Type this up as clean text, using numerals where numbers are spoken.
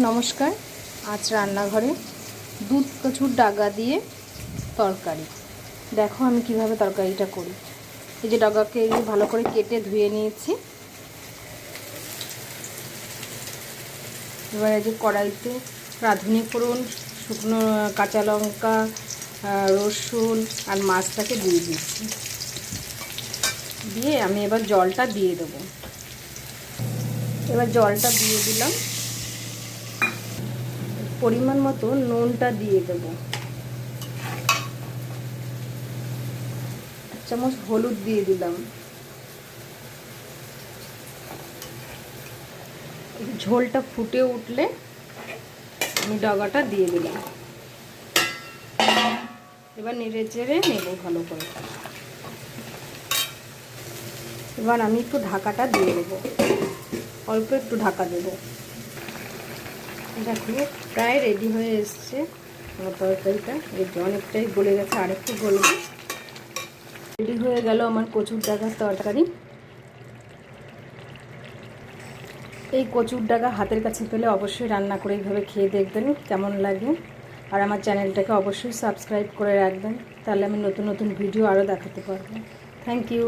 নমস্কার। আজ রান্নাঘরে দুধ কচুর ডাগা দিয়ে তরকারি। দেখো আমি কিভাবে তরকারিটা করি। এই যে ডাগাকে ভালো করে কেটে ধুয়ে নিয়েছি। এবার এই যে কড়াইতে রাঁধুনি ফোড়ন, শুকনো কাঁচা লঙ্কা, রসুন আর মাছটাকে দিয়ে দিচ্ছি। দিয়ে আমি এবার জলটা দিয়ে দেবো। এবার জলটা দিয়ে দিলাম। পরিমাণ মতো নুনটা দিয়ে দেব। 1 চামচ হলুদ দিয়ে দিলাম। ঝোলটা ফুটে উঠলে আমি ডাগাটা দিয়ে দিলাম। এবার নেড়ে চেড়ে নেব ভালো করে। এবার আমি একটু ঢাকাটা দিয়ে দেবো, অল্প একটু ঢাকা দেবো। দেখো প্রায় রেডি হয়ে এসছে আমার তরকারিটা। এই যে অনেকটাই গলে গেছে, আরেকটু গলবে। রেডি হয়ে গেল আমার কচুর ডাগার তরকারি। এই কচুর ডাগা হাতের কাছে পেলে অবশ্যই রান্না করে এইভাবে খেয়ে দেখবেন কেমন লাগে। আর আমার চ্যানেলটাকে অবশ্যই সাবস্ক্রাইব করে রাখবেন, তাহলে আমি নতুন নতুন ভিডিও আরও দেখাতে পারবো। Thank you.